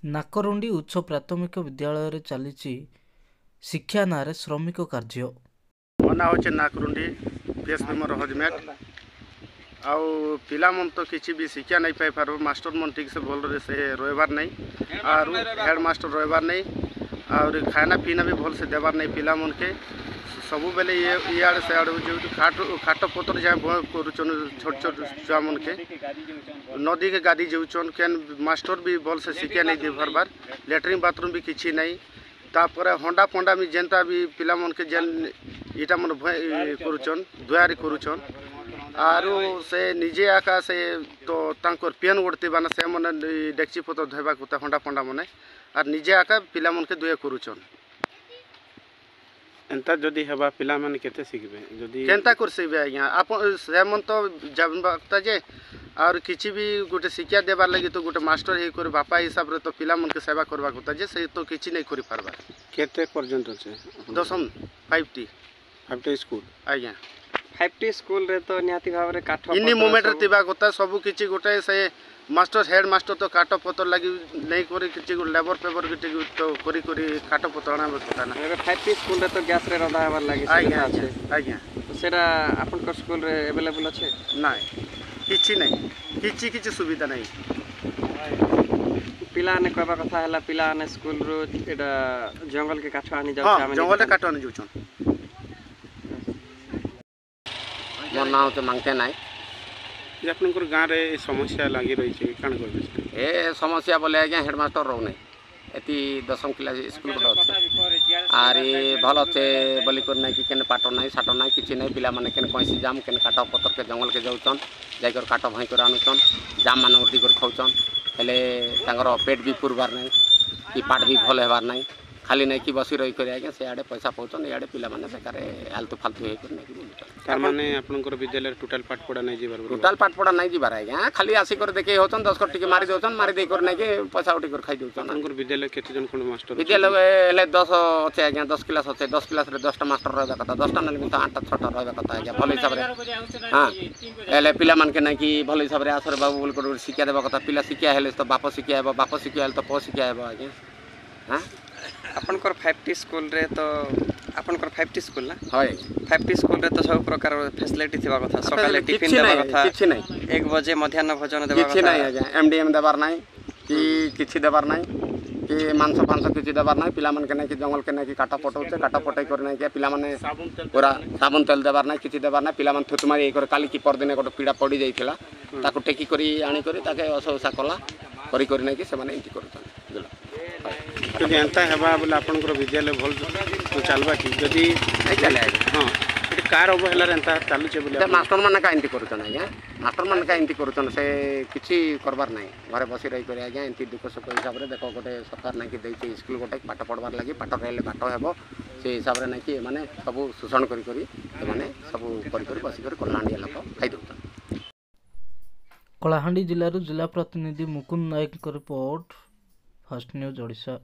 नाकरुंडी उच्च प्राथमिक विद्यालय चली शिक्षा नारे श्रमिक कार्य मो ना हो नाकरुंडी पीएसपी मोर हजमेट आउ पिला मन तो किसी भी शिक्षा नहीं पाई पार मास्टर मन ठीक से भल से रहीबार नहीं और हेड मास्टर रहीबार नहीं और खाना पीना भी भल से देवार नहीं पिला मन के सब बेले ये आड़े से आड़े जो खाट पतर जाए कर छोट छोट छुआ मन के नदी के गादी जाऊन केन मास्टर भी भल से शिक्षा नहीं दे पारबार लैट्रिन बाथरूम भी किसी नहीं तापर हंडा पंडा भी जेनता भी पिला मन के जेन इटा मन करुचन दुआरी करुचन आरो से निजे आका से तो तांकर पेन उड़ते बाना से मन डेक्ची पतर धोबा कुता हंडा पंडा मने और निजे आका पिला मन के दुए करुचन एंता जदि हेबा पिला माने केते सिखबे जदि केनता कर सिखबे आज्ञा आपन से मन तो जानबा जे और किछि भी गोटे शिक्षा देबार लगी तो गोटे मास्टर हे कर बापा हिसाब रे तो पिला मन के सेवा करबा होता जे से तो किछि नहीं करि पारबा केते पर्यंत छे दशम 5टी स्कूल आज्ञा 5टी स्कूल रे तो नियाति भाव रे काठ इनी मोमेंट रे तिबा होता सब किछि गोटे से मास्टर हेड मास्टर तो काट पतर लगी नहीं करी किछि लेबर पेपर के तो करी करी काट पतरना होता ना 5टी स्कूल रे तो गैस रे रंधा हबार लागि आज्ञा आज्ञा तो सेरा आपन को स्कूल रे अवेलेबल अछि नहीं किछि नहीं किछि सुविधा नहीं पिला ने कहबा कथा हला पिला ने स्कूल रो एटा जंगल के काठ आनी जाउ हां जंगल के काठ आनी जाउछन मोर नाम तो मांगते नाई जे आपनकर गां रे समस्या लागि रही छै कान करबे ए समस्या बोले आज्ञा हेडमास्टर रहू नहीं एति 10म क्लास स्कूल गोटे अच्छे आर भल अच्छे बोली कर ना कि केन पाठ ना साठ ना कि नहीं पिला माने केन कैसी जाम केन काट पतर के जंगल के जाऊन जाकर काट भाई कर आणुचन जाम मान उठी कर खाऊन हेले तांगर पेट भी पुरबार नहीं कि पाठ भी भल हेबार नहीं खाली नहीं कि बसी रही कर आज्ञा से आड़े पैसा पाउछन इआड़े पिला माने बेकार आलतू फालतू हे कर नहीं बोलुछन तार माने आपनकर विद्यालय टोटल पाठ पढ़ा नहीं जीवार टोटल पाठ पढ़ा नहीं जीवार आज्ञा खाली आसी कर देखे होचन 10 टिके मारी देउछन मारी दे कर नहीं के पैसा उठी कर खाई देउछन आपनकर विद्यालय केते जन कोन मास्टर विद्यालय हेले 10 अच्छे आज्ञा 10 क्लास अच्छे 10 क्लास रे 10टा मास्टर रहबा कथा 10टा नले तो 8टा 6टा रहबा कथा आज्ञा भल हिसाब रे हां हेले पिला मान के नहीं कि भल हिसाब रे आसर बाबू बोल कर शिक्षा देबा कथा पिला शिक्षा हेले तो बाप शिक्षा हेबा बाप शिक्षा हेले तो प शिक्षा हेबा आज्ञा हां आपनकर 5टी स्कूल रे तो आपनकर 5टी स्कूल ना होय 5टी स्कूल रे तो सब प्रकार फैसिलिटी थिबा कथा सकाले टिफिन देबा कथा किछि नहीं 1 बजे मध्याह्न भोजन देबा कथा किछि नहीं आज्ञा एमडीएम देबार नहीं कि किछि देबार नहीं कि मांस फांस किछि देबार नहीं पिला मन के नहीं कि जंगल के नहीं कि काटा पटौचे काटा पटै कर नहीं कि पिला माने पूरा साबुन तेल देबार नहीं किछि देबार नहीं पिला मन थुतमारी कर काली की परदिने गोटे पीड़ा पड़ी जाइथिला ताको टेकी करी आनी करी ताके असोसा कला करी करी नहीं कि से माने इंति करछन जदि एंता हेबा बोले आपनकर विद्यालय भल तो चलबा कि जदि नहीं चले हां एटी कार अवहेला एंता चालू छे बोले मास्टर माने का इंति करछन आज्ञा मास्टर माने का इंति करछन से किछि करबार नहीं घरे बसी रही करे आज्ञा इंति दुख सुख हिसाब रे देखो गोटे सरकार नहीं कि देछि स्कूल गोटे पाठ पढ़बार लागि पाठ रहले पाठ हेबो से हिसाब रे नहीं कि माने सब शोषण करी करी माने सब करी करी बसी करी कलांडिया लोक खाइ दउछन। कलाहांडी जिल्ला जिला प्रतिनिधि मुकुंद नायक रिपोर्ट फर्स्ट न्यूज ओडिशा।